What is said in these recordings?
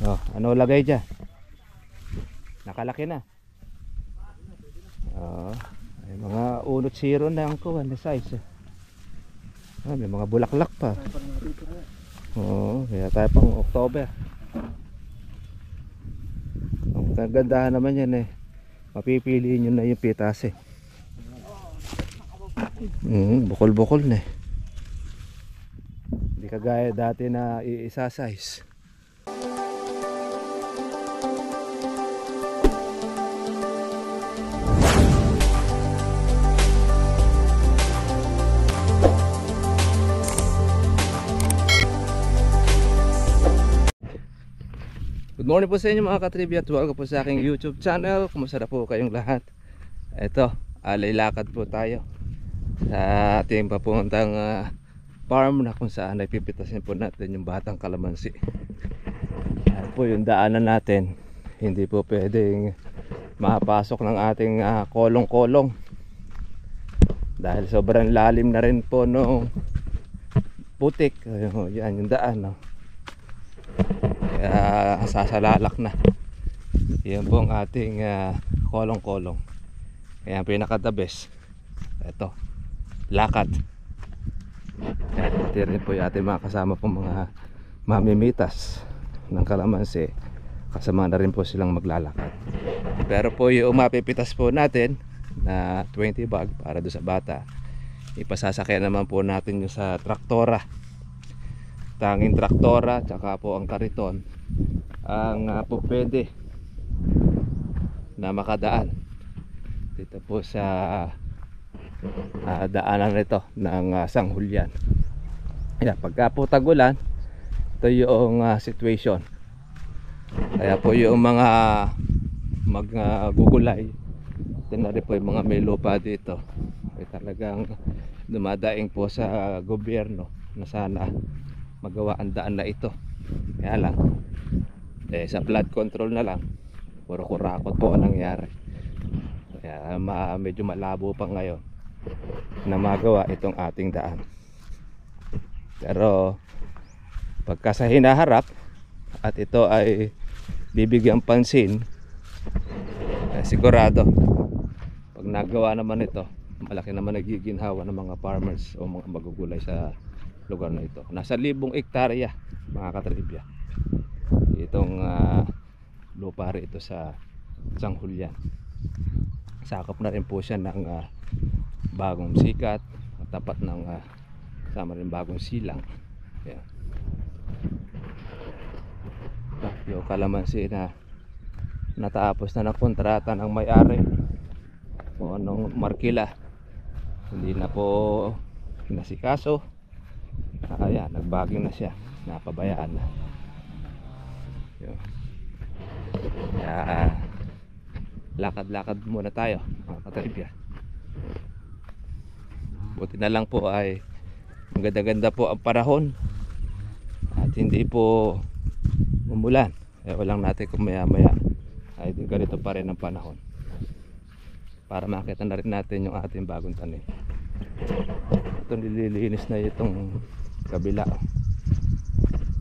Oh, ano lagay dyan? Nakalaki na. Oh, may mga unot zero na ang kuwan na size. Ah, may mga bulaklak pa. Oo, kaya tayo pang October. Ang kagandahan naman yan eh. Mapipili nyo na yung pitas eh. Bukol-bukol na eh. Hindi kagaya dati na iisa size. Good morning po sa inyo mga katribya at welcome po sa aking YouTube channel. Kumusta na po kayong lahat? Ito, lalakad po tayo sa ating papuntang farm na kung saan ay pipitasin po natin yung batang kalamansi. Yan po yung daanan natin. Hindi po pwedeng mapasok ng ating kolong-kolong dahil sobrang lalim na rin po no putik. Yan yung daan, no? Kaya sasalalak na. Yan po ang ating kolong-kolong. Kaya ang pinaka-the best, ito, lakad. Kaya pati rin po yung ating mga kasama pong mga mamimitas ng kalamansi. Kasama na rin po silang maglalakad. Pero po yung mapipitas po natin na 20 bag para doon sa bata, ipasasakyan naman po natin yung sa traktora. Tanging traktora tsaka po ang kariton ang po pwede na makadaan dito po sa daanan nito ng Sanghulyan. Ayan, pagka po tagulan, ito yung situation. Kaya po yung mga maggugulay, ito na rin po yung mga may lupa dito ay talagang dumadaing po sa gobyerno na sana magawa ang daan na ito. Kaya lang sa flood control na lang, puro kurakot po ang nangyari. Kaya medyo malabo pa ngayon na magawa itong ating daan. Pero pagka sa hinaharap at ito ay bibigyang pansin, sigurado pag nagawa naman ito, malaki naman nagiginhawa ng mga farmers o mga magugulay sa lugar na ito. Nasa 1,000 hektarya mga katribya itong lupa ito sa Sanghulyan. Sakop na rin po siya ng Bagong Sikat, tapat ng kasama rin Bagong Silang. Ayan. Yung kalamansi na natapos na ng kontrata ng may-ari o anong markila, hindi na po nasikaso. Ayan, nagbaging na siya, napabayaan na. Lakad-lakad muna tayo mga katribya. Buti na lang po ay ang ganda-ganda po ang panahon at hindi po umulan. Walang natin kung maya-maya ay ganito pa rin ang panahon para makita na rin natin yung ating bagong tanim. Ito, nililinis na itong kabila.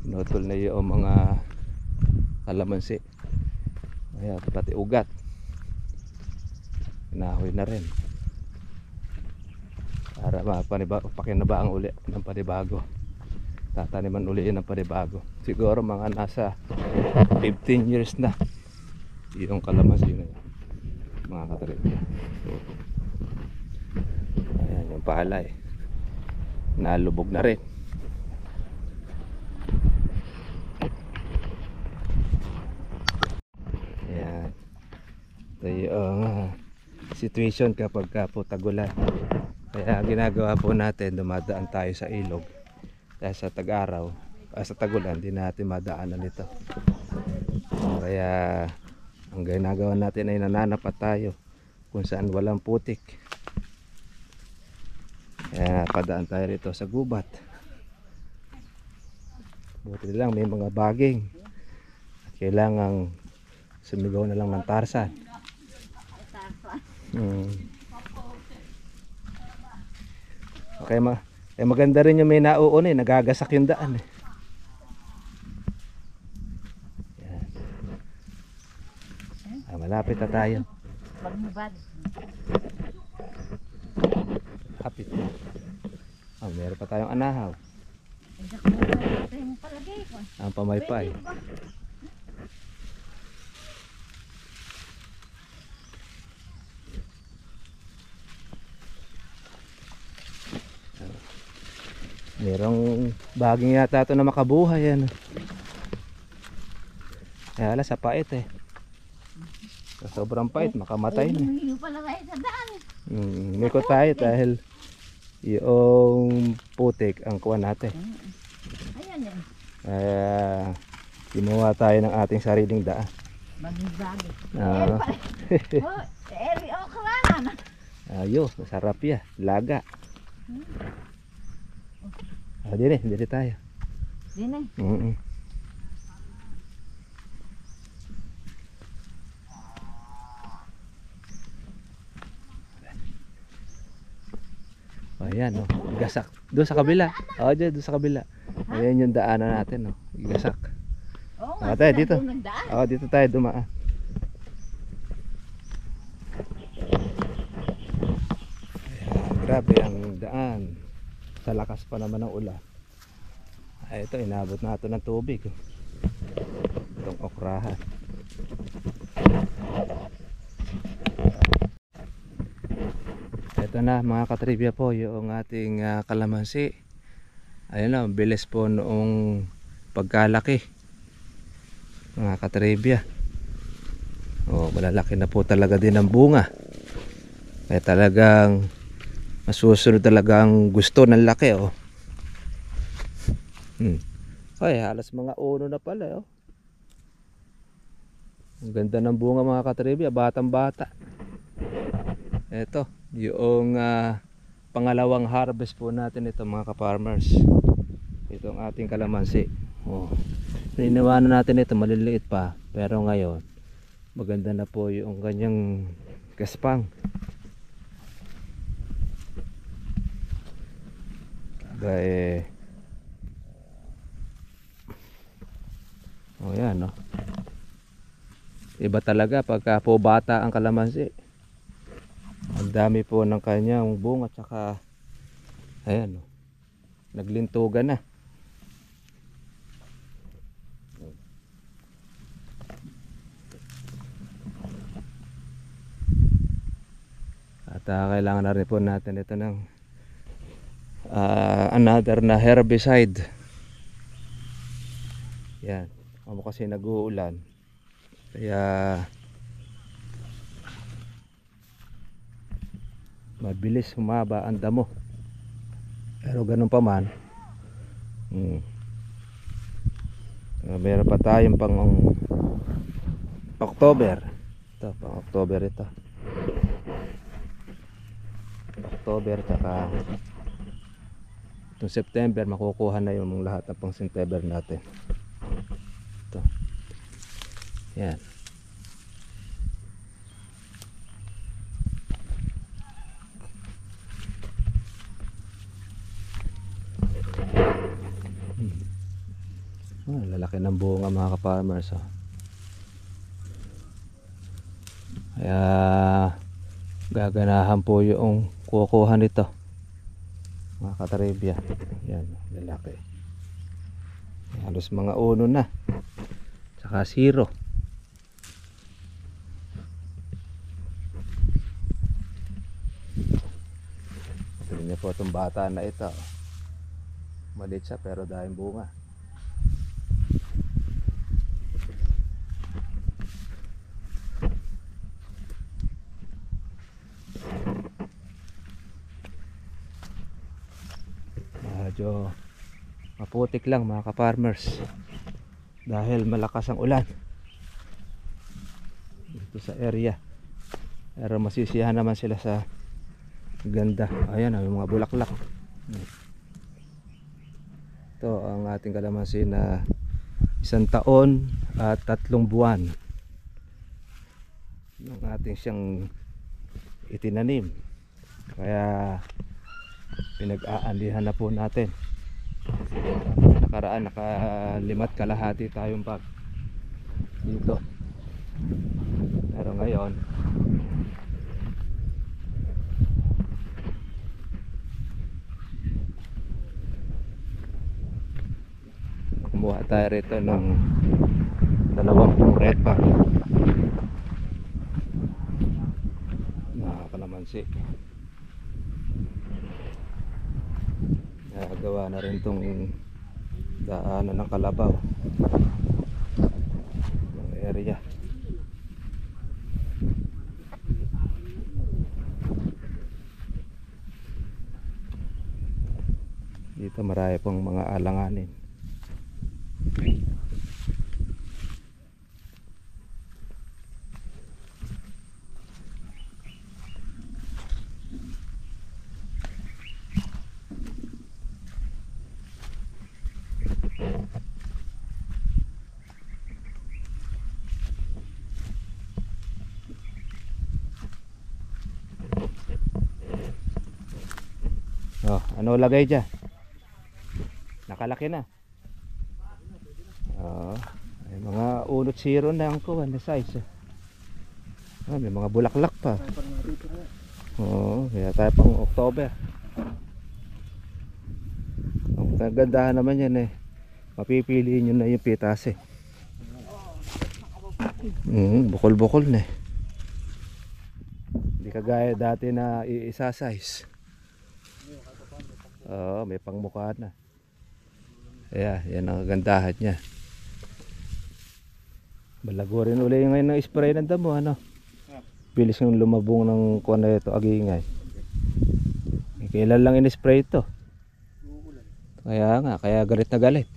Pinutol na yung mga kalamansi. Ayan, pati ugat nahoy na rin para pakinabaang uli ng panibago. Tataniman uli ng panibago. Siguro mga nasa 15 years na yung kalamansi na yan mga katribya. Ayan yung palay, nalubog na rin. Ayan, ito yung situation kapag po tagulan. Kaya ginagawa po natin, dumadaan tayo sa ilog dahil sa tag-araw, sa tagulan di natin madaanan ito. Kaya ang ginagawa natin ay nananapat tayo kung saan walang putik. Kaya padaan tayo rito sa gubat. Buti lang may mga baging at kailangang sumigaw na lang ng Tarzan. Okay, maganda rin yung may nauun nagagasak yung daan eh. Yan. malapit na tayo. Magbabad. Kapit na. Meron pa tayong anahaw. Isak mo natin yung palagay ko. Ang pamaypay. Pwede ba? Merong baging yata ito na makabuhay yan. Kaya ala sa pait eh. Sa sobrang pait, makamatay na. Ay, humiyo pala kayo sa daan. Miko tayo dahil yung putik ang kuha natin. Ayan yan. Kaya gumawa tayo ng ating sariling daan. Bagay-bagay. Ah. Oh, eri okra na. Ayos, masarap yan. Laga. Dili tayo. Din eh. Ayan, oh. Igasak. Doon sa kabila. Doon sa kabila. Ayan yung daanan natin, oh. Igasak. Oo Tayo sila dito. doon nagdaan. Dito tayo dumaan. Ayan, grabe ang daan. Sa lakas pa naman ng ulan. Ito, inabot na ito ng tubig. Itong okrahan. Ito na mga katribya po yung ating kalamansi. Ayun na, bilis po noong pagkalaki mga katribya. Malalaki na po talaga din ang bunga. Kaya talagang masusunod talaga ang gusto ng laki. Ay, halos mga uno na pala. Ang ganda ng bunga mga katribya, batang bata. Ito yung pangalawang harvest po natin ito mga ka-farmers. Itong ating kalamansi. Iniwanan natin ito, maliliit pa, pero ngayon maganda na po yung kanyang gaspang. Gaya yan, no? Iba talaga pagka po bata ang kalamansi. Ang dami po ng kanyang bunga, tsaka ayan, no? Naglintugan na. At kailangan na rin po natin ito ng another na herbicide. Yan, kasi nag-uulan, kaya mabilis humaba ang damo. Pero ganun pa man, meron pa tayong pang October. Ito, pang October ito. October, tsaka itong September makukuha na yung lahat ng pang September natin. Ito. Yan. Lalaki ng bunga mga ka-farmers. Kaya gaganahan po yung kukuha nito mga katribya. Yan, lalaki. Halos mga uno na, tsaka 0. Tignan niyo po itong bata na ito. Maliit siya pero dahil bunga. Medyo maputik lang mga ka-farmers dahil malakas ang ulan dito sa area, pero masisiyahan naman sila sa ganda. Ayan, yung mga bulaklak. Ito ang ating kalamansi na 1 taon at 3 buwan ng ating siyang itinanim, kaya pinag-aandihan na po natin. Nakaraan naka 5 kalahati tayong bag dito, Pero ngayon kumuha tayo rito ng 20 red pack na kalamansi. Nagawa na rin tong daanan ng kalabaw ng area. Dito marami pong mga alanganin. Oh, ano lagay dyan? Nakalaki na. Oh, may mga unot zero na ang kuwan na size. Ah, may mga bulaklak pa. Oo, kaya tayo pang October. Ang kagandahan naman yan eh. Mapipili nyo na yung pitas eh. Bukol-bukol na eh. Hindi kagaya dati na iisa size. Oo, may pangmukha na. Kaya, yan ang kagandahan niya. Balago rin uli ngayon ng spray ng damo, ano? Bilis yung lumabong ng kuwan na ito, agingay. Kailan lang in-spray ito? Kaya nga, kaya galit na galit.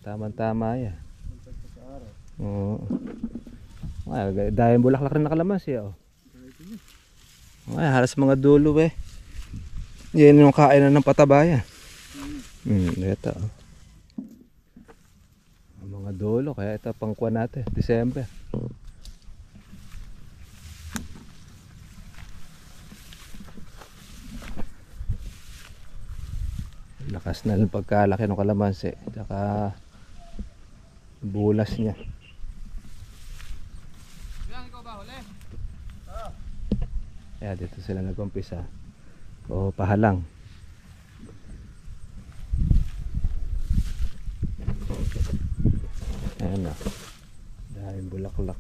Tama-tama yan. Oo. Dahil bulaklak rin na kalamansi, oh. Ay, halos mga dulo eh. Yan yung kainan ng pataba yan. Ito. Ang mga dulo, kaya ito pangkuha natin, December. Lakas na lang pagkalaki ng kalamansi, tsaka bulas niya. Kaya dito sila nag-umpisa. O pahalang. Ayan na. Dahil bulaklak.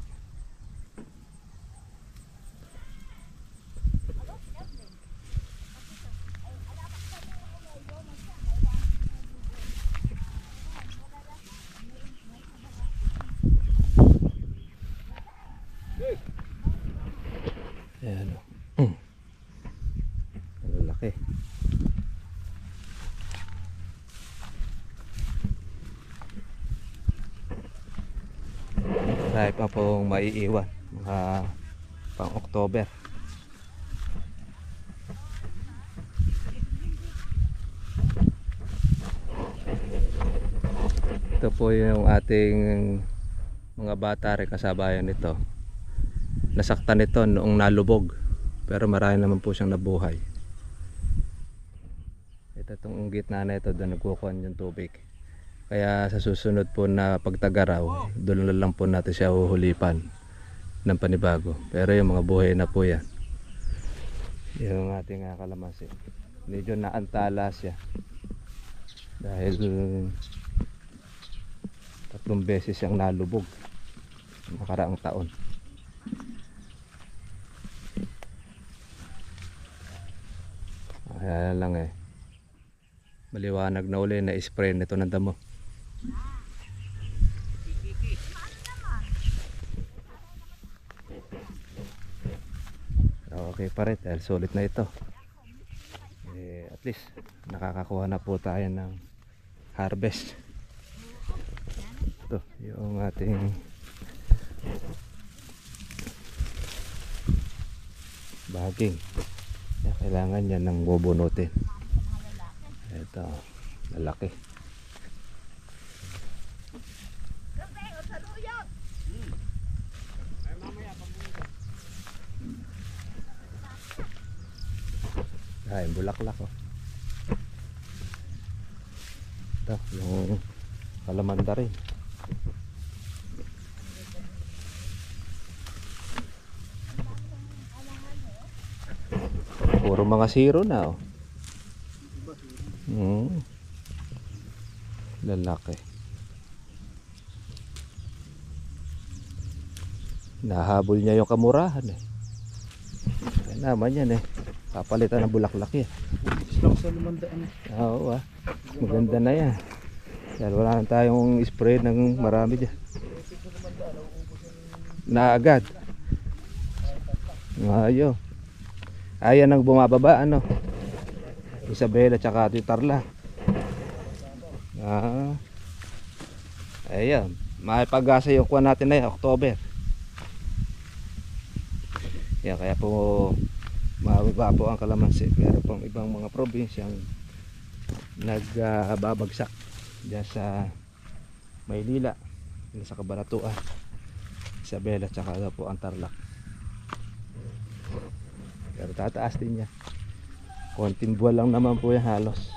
Ayan o. Malaki. Marami pa pong maiiwan mga pang October. Ito po yung ating mga bata rin kasabayan nito. Nasaktan ito noong nalubog, pero marami naman po siyang nabuhay. Ito itong gitna na ito, doon nagkukuhan yung tubig. Kaya sa susunod po na pagtagaraw, doon lang po natin siya huhulipan ng panibago. Pero yung mga buhay na po yan. Yung ating kalamansi. Medyo naantala siya. Dahil 3 beses siyang nalubog nakaraang taon. Kaya lang eh, maliwanag na uli na spray nito ng damo. Okay pa rin dahil sulit na ito. At least nakakakuha na po tayo ng harvest. Ito yung ating baging. Kailangan yan ng bubunutin. Ito, lalaki. Ay, bulaklak oh. Ito, yung kalamanda rin. Puro mga zero na oh. Lalaki. Nahabol niya yung kamurahan eh. Yan naman yan eh. Papalitan ng bulaklak yan. Islang sa 500. Oo ah. Maganda na yan. Dahil wala na tayong spray ng marami dyan. Na agad. Ayo. Ayan ang bumababa ano. Isabela tsaka Tarla. Ayan. Makipag-asa yung kuha natin na yan, October. Yan, kaya po mababa po ang kalamansi. Meron pong ibang mga probinsyang nagbabagsak dyan sa Maynila, sa Cabanatuan, Isabela tsaka po ang Tarlac. Pero tataas din yan. Konting buwan lang naman po yan halos.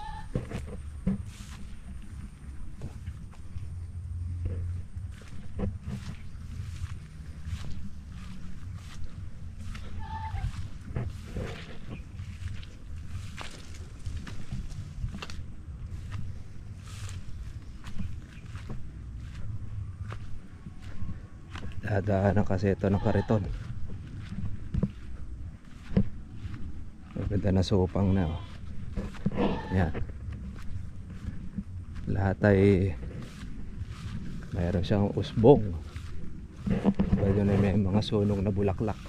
Dadaanan kasi ito ng kariton. Maganda na supang na oh. Yan. Lahat ay mayroon siyang usbong. Pwede na may mga sunog na bulaklak.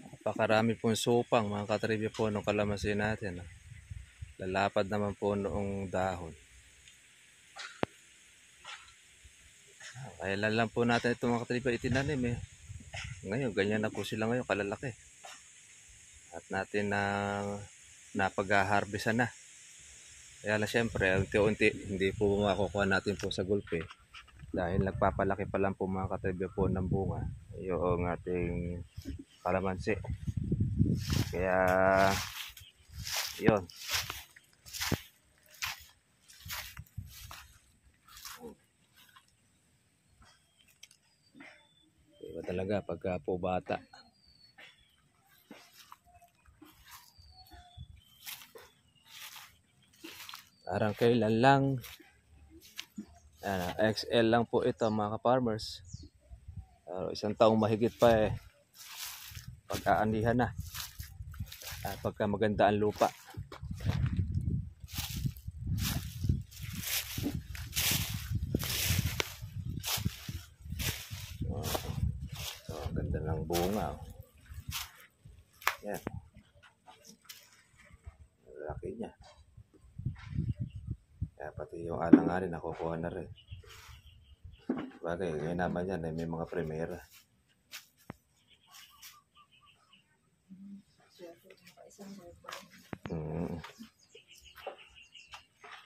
Napakarami pong supang mga katribya po ng kalamansi natin. Lalapad naman po noong dahon. Kailan lang po natin itong mga katribya itinanim eh. Ngayon ganyan na po sila ngayon kalalaki. At natin na napag-harvestan na. Kaya lang syempre unti-unti hindi po makukuha natin po sa gulpe. Dahil nagpapalaki pa lang po mga katribya po ng bunga yung ating kalamansi. Kaya yun. Iba talaga pagka po bata. Parang kailan lang. XL lang po ito mga ka-farmers. Isang taong mahigit pa eh. Pag-aanihan na. Pagka maganda ang lupa. Ang ganda ng bunga. Yan. Laki niya. Kaya pati yung alang-alin nakukuha na rin. Bagay, ngayon naman yan may mga primera.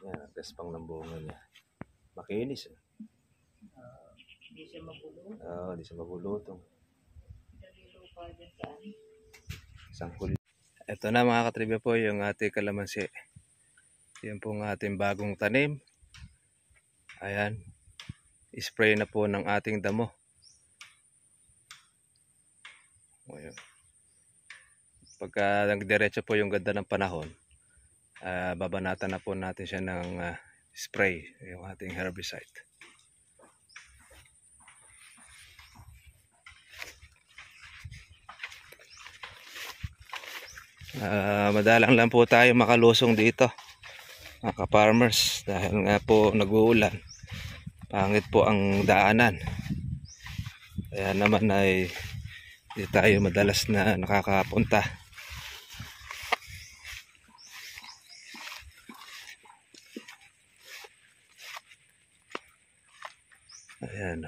Yan, ang gaspang ng bunga niya. Makinis eh. Hindi siya mabulong. Oo, hindi siya mabulutong. Nalilo pa dyan saan. Sangkul. Ito na mga katribya po yung ating kalamansi. Yan po ang ating bagong tanim. Ayan. Spray na po ng ating damo. Ayan. Pagka nagdiretso po yung ganda ng panahon, babanatan na po natin siya ng spray, yung ating herbicide. Madalang lang po tayo makalusong dito mga ka-farmers dahil nga po nag-uulan, pangit po ang daanan, kaya naman ay hindi tayo madalas na nakakapunta. Ayan,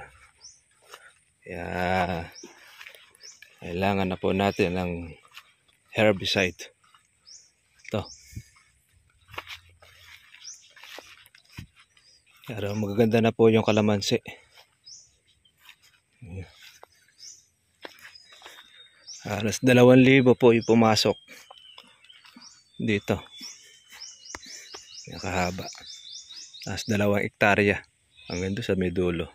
kaya kailangan na po natin ng herbicide. Ito. Pero magaganda na po yung kalamansi. Halos 2,000 po yung pumasok dito. Nakahaba. Tapos 2 hektarya hanggang doon sa may dulo.